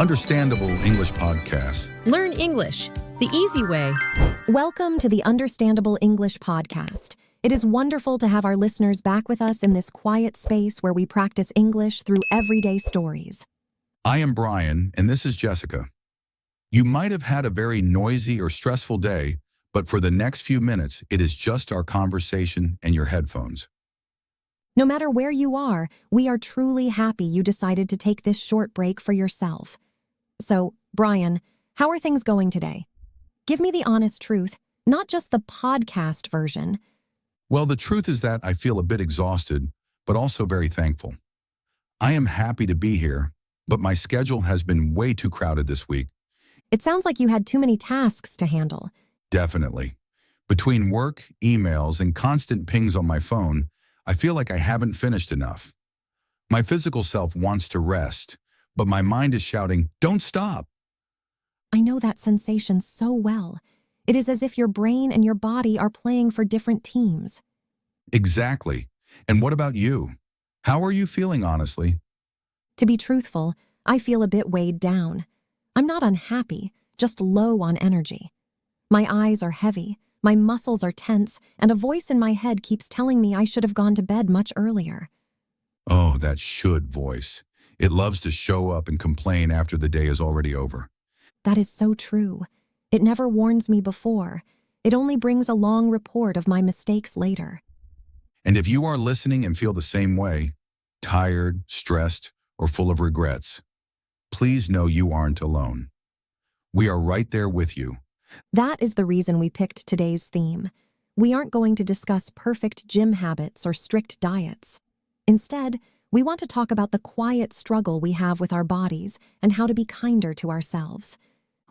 Understandable English Podcast. Learn English the easy way. Welcome to the Understandable English Podcast. It is wonderful to have our listeners back with us in this quiet space where we practice English through everyday stories. I am Bryan, and this is Jessica. You might have had a very noisy or stressful day, but for the next few minutes, it is just our conversation and your headphones. No matter where you are, we are truly happy you decided to take this short break for yourself. So, Bryan, how are things going today? Give me the honest truth, not just the podcast version. Well, the truth is that I feel a bit exhausted, but also very thankful. I am happy to be here, but my schedule has been way too crowded this week. It sounds like you had too many tasks to handle. Definitely. Between work, emails, and constant pings on my phone, I feel like I haven't finished enough. My physical self wants to rest, but my mind is shouting, "Don't stop!" I know that sensation so well. It is as if your brain and your body are playing for different teams. Exactly. And what about you? How are you feeling, honestly? To be truthful, I feel a bit weighed down. I'm not unhappy, just low on energy. My eyes are heavy, my muscles are tense, and a voice in my head keeps telling me I should have gone to bed much earlier. Oh, that should voice. It loves to show up and complain after the day is already over. That is so true. It never warns me before. It only brings a long report of my mistakes later. And if you are listening and feel the same way, tired, stressed, or full of regrets, please know you aren't alone. We are right there with you. That is the reason we picked today's theme. We aren't going to discuss perfect gym habits or strict diets. Instead, we want to talk about the quiet struggle we have with our bodies and how to be kinder to ourselves.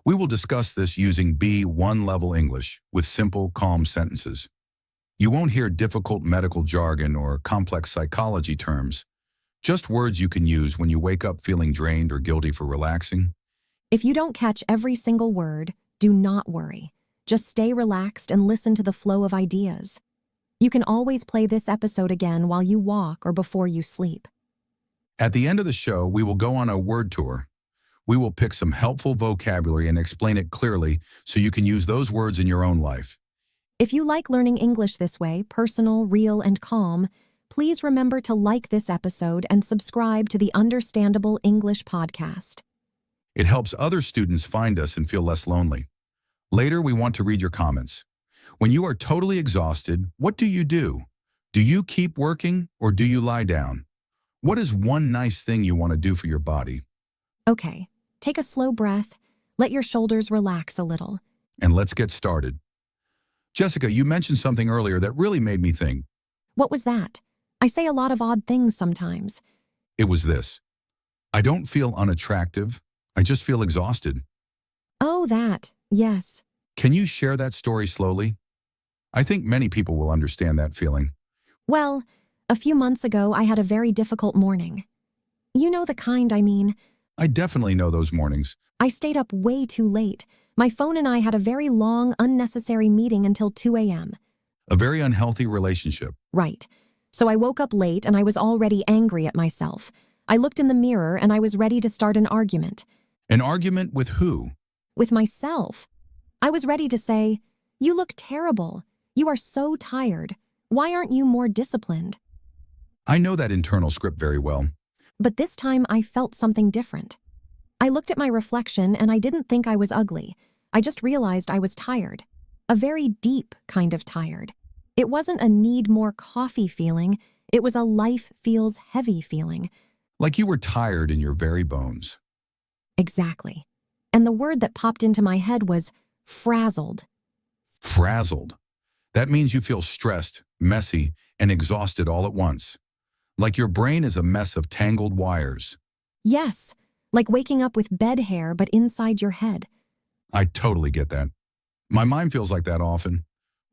We will discuss this using B1 level English with simple, calm sentences. You won't hear difficult medical jargon or complex psychology terms, just words you can use when you wake up feeling drained or guilty for relaxing. If you don't catch every single word, do not worry. Just stay relaxed and listen to the flow of ideas. You can always play this episode again while you walk or before you sleep. At the end of the show, we will go on a word tour. We will pick some helpful vocabulary and explain it clearly so you can use those words in your own life. If you like learning English this way, personal, real, and calm, please remember to like this episode and subscribe to the Understandable English Podcast. It helps other students find us and feel less lonely. Later, we want to read your comments. When you are totally exhausted, what do you do? Do you keep working or do you lie down? What is one nice thing you want to do for your body? Okay, take a slow breath, let your shoulders relax a little. And let's get started. Jessica, you mentioned something earlier that really made me think. What was that? I say a lot of odd things sometimes. It was this. I don't feel unattractive. I just feel exhausted. Oh, that. Yes. Can you share that story slowly? I think many people will understand that feeling. Well, a few months ago, I had a very difficult morning. You know the kind I mean. I definitely know those mornings. I stayed up way too late. My phone and I had a very long, unnecessary meeting until 2 a.m. A very unhealthy relationship. Right. So I woke up late and I was already angry at myself. I looked in the mirror and I was ready to start an argument. An argument with who? With myself. I was ready to say, "You look terrible. You are so tired. Why aren't you more disciplined?" I know that internal script very well. But this time I felt something different. I looked at my reflection and I didn't think I was ugly. I just realized I was tired. A very deep kind of tired. It wasn't a need more coffee feeling. It was a life feels heavy feeling. Like you were tired in your very bones. Exactly. And the word that popped into my head was frazzled. Frazzled. That means you feel stressed, messy, and exhausted all at once. Like your brain is a mess of tangled wires. Yes, like waking up with bed hair but inside your head. I totally get that. My mind feels like that often.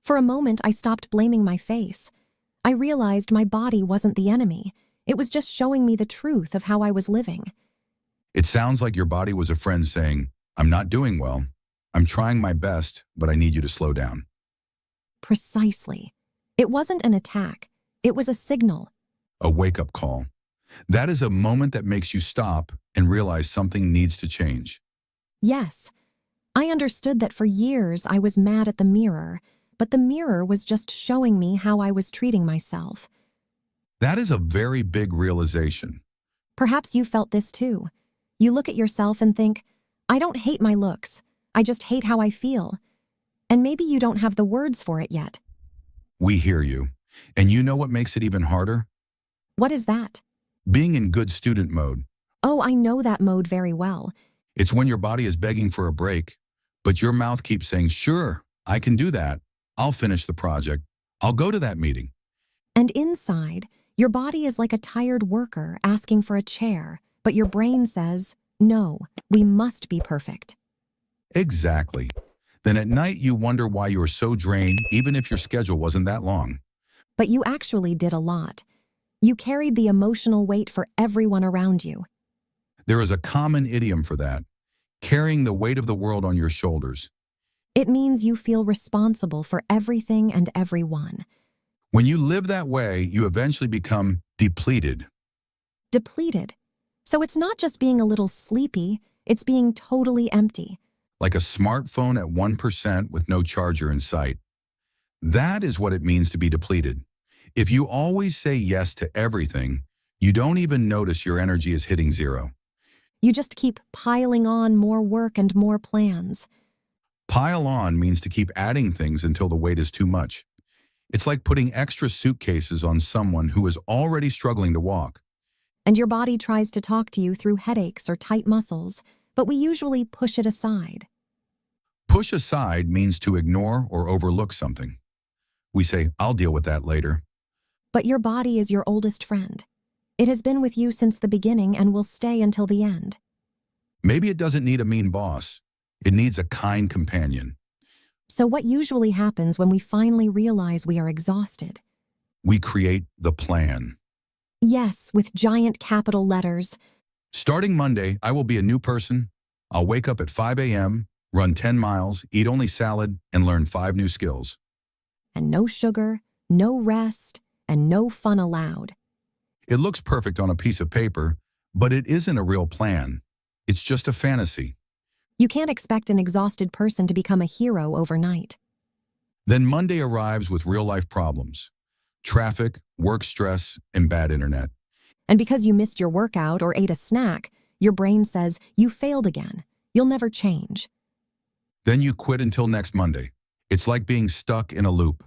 For a moment, I stopped blaming my face. I realized my body wasn't the enemy. It was just showing me the truth of how I was living. It sounds like your body was a friend saying, "I'm not doing well. I'm trying my best, but I need you to slow down." Precisely. It wasn't an attack. It was a signal. A wake-up call. That is a moment that makes you stop and realize something needs to change. Yes, I understood that for years I was mad at the mirror, but the mirror was just showing me how I was treating myself. That is a very big realization. Perhaps you felt this too. You look at yourself and think, I don't hate my looks, I just hate how I feel. And maybe you don't have the words for it yet. We hear you. And you know what makes it even harder? What is that? Being in good student mode. Oh, I know that mode very well. It's when your body is begging for a break, but your mouth keeps saying, sure, I can do that. I'll finish the project. I'll go to that meeting. And inside, your body is like a tired worker asking for a chair, but your brain says, no, we must be perfect. Exactly. Then at night you wonder why you're so drained even if your schedule wasn't that long. But you actually did a lot. You carried the emotional weight for everyone around you. There is a common idiom for that, carrying the weight of the world on your shoulders. It means you feel responsible for everything and everyone. When you live that way, you eventually become depleted. Depleted. So it's not just being a little sleepy, it's being totally empty. Like a smartphone at 1% with no charger in sight. That is what it means to be depleted. If you always say yes to everything, you don't even notice your energy is hitting zero. You just keep piling on more work and more plans. Pile on means to keep adding things until the weight is too much. It's like putting extra suitcases on someone who is already struggling to walk. And your body tries to talk to you through headaches or tight muscles, but we usually push it aside. Push aside means to ignore or overlook something. We say, I'll deal with that later. But your body is your oldest friend. It has been with you since the beginning and will stay until the end. Maybe it doesn't need a mean boss. It needs a kind companion. So what usually happens when we finally realize we are exhausted? We create the plan. Yes, with giant capital letters. Starting Monday, I will be a new person. I'll wake up at 5 a.m., run 10 miles, eat only salad, and learn 5 new skills. And no sugar, no rest, and no fun allowed. It looks perfect on a piece of paper, but it isn't a real plan. It's just a fantasy. You can't expect an exhausted person to become a hero overnight. Then Monday arrives with real-life problems. Traffic, work stress, and bad internet. And because you missed your workout or ate a snack, your brain says, you failed again. You'll never change. Then you quit until next Monday. It's like being stuck in a loop.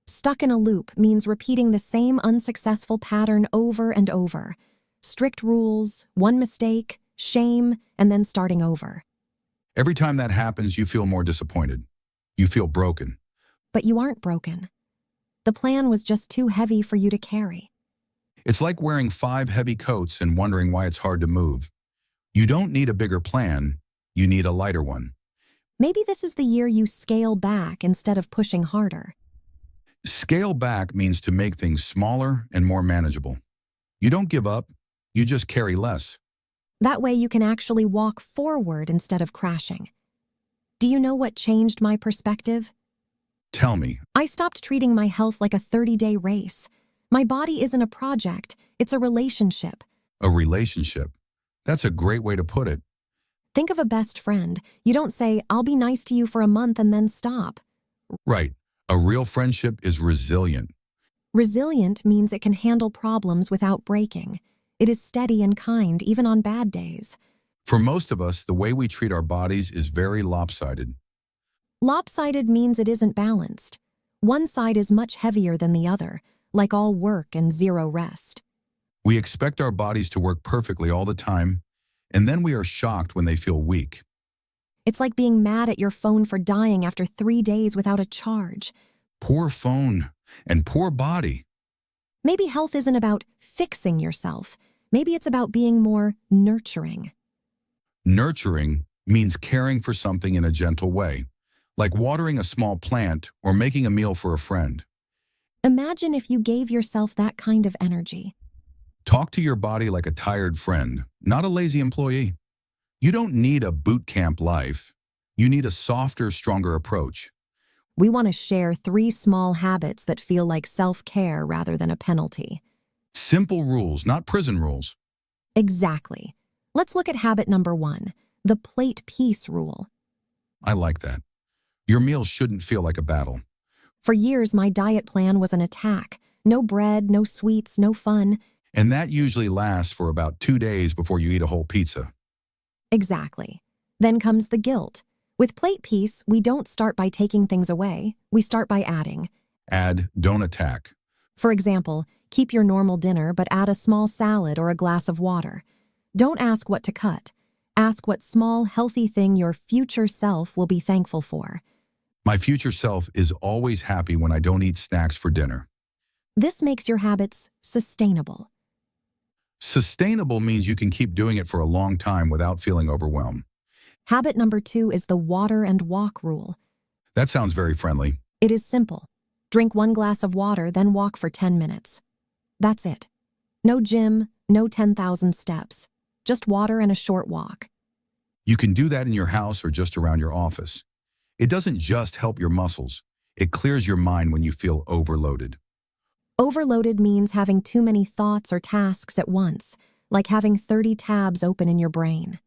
Stuck in a loop means repeating the same unsuccessful pattern over and over. Strict rules, one mistake, shame, and then starting over. Every time that happens, you feel more disappointed. You feel broken. But you aren't broken. The plan was just too heavy for you to carry. It's like wearing 5 heavy coats and wondering why it's hard to move. You don't need a bigger plan. You need a lighter one. Maybe this is the year you scale back instead of pushing harder. Scale back means to make things smaller and more manageable. You don't give up, you just carry less. That way you can actually walk forward instead of crashing. Do you know what changed my perspective? Tell me. I stopped treating my health like a 30-day race. My body isn't a project, it's a relationship. A relationship. That's a great way to put it. Think of a best friend. You don't say, I'll be nice to you for a month and then stop. Right. A real friendship is resilient. Resilient means it can handle problems without breaking. It is steady and kind, even on bad days. For most of us, the way we treat our bodies is very lopsided. Lopsided means it isn't balanced. One side is much heavier than the other, like all work and zero rest. We expect our bodies to work perfectly all the time, and then we are shocked when they feel weak. It's like being mad at your phone for dying after 3 days without a charge. Poor phone and poor body. Maybe health isn't about fixing yourself. Maybe it's about being more nurturing. Nurturing means caring for something in a gentle way, like watering a small plant or making a meal for a friend. Imagine if you gave yourself that kind of energy. Talk to your body like a tired friend, not a lazy employee. You don't need a boot camp life. You need a softer, stronger approach. We want to share 3 small habits that feel like self-care rather than a penalty. Simple rules, not prison rules. Exactly. Let's look at habit number 1, the plate peace rule. I like that. Your meals shouldn't feel like a battle. For years, my diet plan was an attack. No bread, no sweets, no fun. And that usually lasts for about 2 days before you eat a whole pizza. Exactly. Then comes the guilt. With plate peace, we don't start by taking things away. We start by adding. Add, don't attack. For example, keep your normal dinner but add a small salad or a glass of water. Don't ask what to cut. Ask what small, healthy thing your future self will be thankful for. My future self is always happy when I don't eat snacks for dinner. This makes your habits sustainable. Sustainable means you can keep doing it for a long time without feeling overwhelmed. Habit number 2 is the water and walk rule. That sounds very friendly. It is simple. Drink 1 glass of water, then walk for 10 minutes. That's it. No gym, no 10,000 steps. Just water and a short walk. You can do that in your house or just around your office. It doesn't just help your muscles. It clears your mind when you feel overloaded. Overloaded means having too many thoughts or tasks at once, like having 30 tabs open in your brain.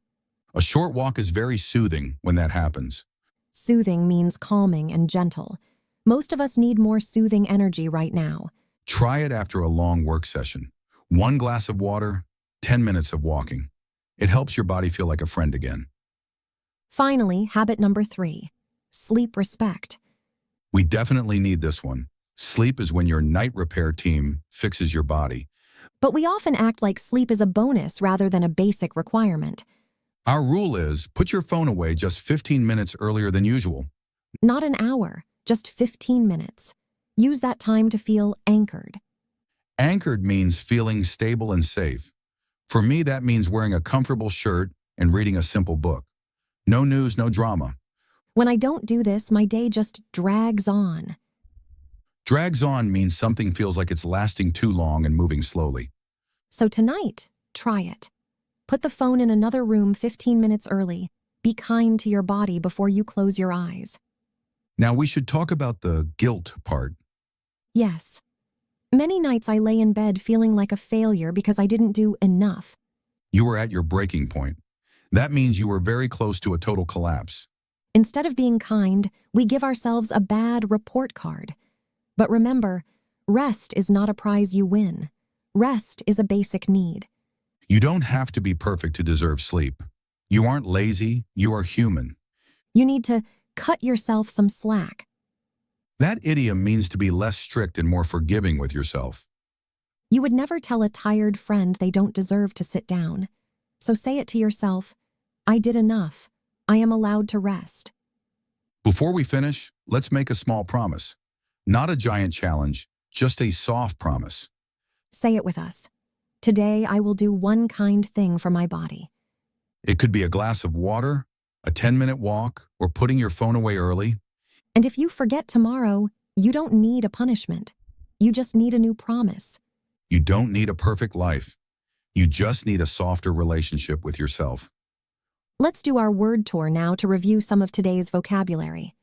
A short walk is very soothing when that happens. Soothing means calming and gentle. Most of us need more soothing energy right now. Try it after a long work session. 1 glass of water, 10 minutes of walking. It helps your body feel like a friend again. Finally, habit number 3, sleep respect. We definitely need this one. Sleep is when your night repair team fixes your body. But we often act like sleep is a bonus rather than a basic requirement. Our rule is put your phone away just 15 minutes earlier than usual. Not an hour, just 15 minutes. Use that time to feel anchored. Anchored means feeling stable and safe. For me, that means wearing a comfortable shirt and reading a simple book. No news, no drama. When I don't do this, my day just drags on. Drags on means something feels like it's lasting too long and moving slowly. So tonight, try it. Put the phone in another room 15 minutes early. Be kind to your body before you close your eyes. Now we should talk about the guilt part. Yes. Many nights I lay in bed feeling like a failure because I didn't do enough. You were at your breaking point. That means you were very close to a total collapse. Instead of being kind, we give ourselves a bad report card. But remember, rest is not a prize you win. Rest is a basic need. You don't have to be perfect to deserve sleep. You aren't lazy, you are human. You need to cut yourself some slack. That idiom means to be less strict and more forgiving with yourself. You would never tell a tired friend they don't deserve to sit down. So say it to yourself, I did enough. I am allowed to rest. Before we finish, let's make a small promise. Not a giant challenge, just a soft promise. Say it with us. Today I will do one kind thing for my body. It could be a glass of water, a 10-minute walk, or putting your phone away early. And if you forget tomorrow, you don't need a punishment. You just need a new promise. You don't need a perfect life. You just need a softer relationship with yourself. Let's do our word tour now to review some of today's vocabulary.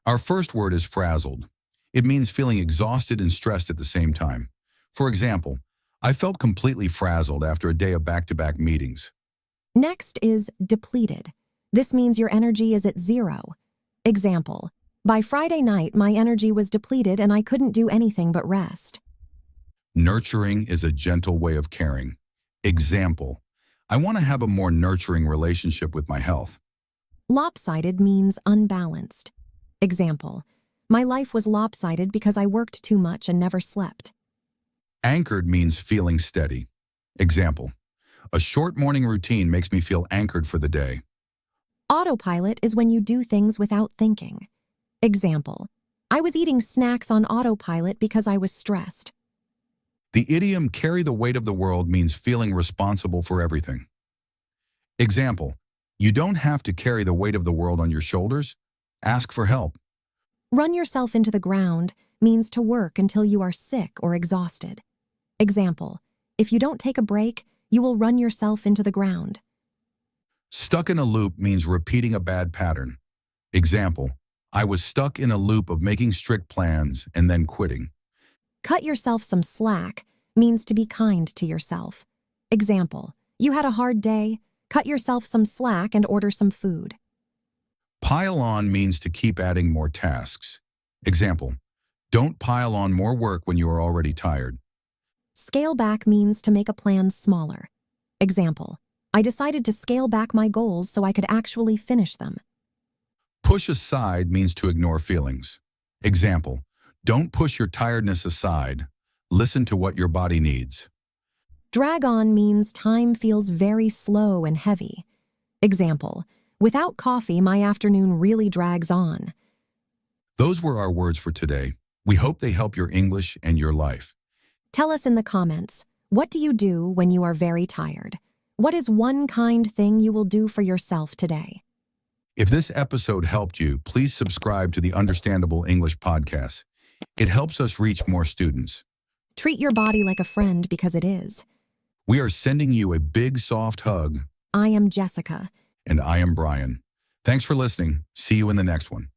Our first word is frazzled. It means feeling exhausted and stressed at the same time. For example, I felt completely frazzled after a day of back-to-back meetings. Next is depleted. This means your energy is at 0. Example, by Friday night, my energy was depleted and I couldn't do anything but rest. Nurturing is a gentle way of caring. Example, I want to have a more nurturing relationship with my health. Lopsided means unbalanced. Example, my life was lopsided because I worked too much and never slept. Anchored means feeling steady. Example, a short morning routine makes me feel anchored for the day. Autopilot is when you do things without thinking. Example, I was eating snacks on autopilot because I was stressed. The idiom carry the weight of the world means feeling responsible for everything. Example, you don't have to carry the weight of the world on your shoulders. Ask for help. Run yourself into the ground means to work until you are sick or exhausted. Example, if you don't take a break, you will run yourself into the ground. Stuck in a loop means repeating a bad pattern. Example, I was stuck in a loop of making strict plans and then quitting. Cut yourself some slack means to be kind to yourself. Example, you had a hard day, cut yourself some slack and order some food. Pile on means to keep adding more tasks. Example, don't pile on more work when you are already tired. Scale back means to make a plan smaller. Example, I decided to scale back my goals so I could actually finish them. Push aside means to ignore feelings. Example, don't push your tiredness aside. Listen to what your body needs. Drag on means time feels very slow and heavy. Example, without coffee, my afternoon really drags on. Those were our words for today. We hope they help your English and your life. Tell us in the comments, what do you do when you are very tired? What is one kind thing you will do for yourself today? If this episode helped you, please subscribe to the Understandable English podcast. It helps us reach more students. Treat your body like a friend because it is. We are sending you a big, soft hug. I am Jessica. And I am Bryan. Thanks for listening. See you in the next one.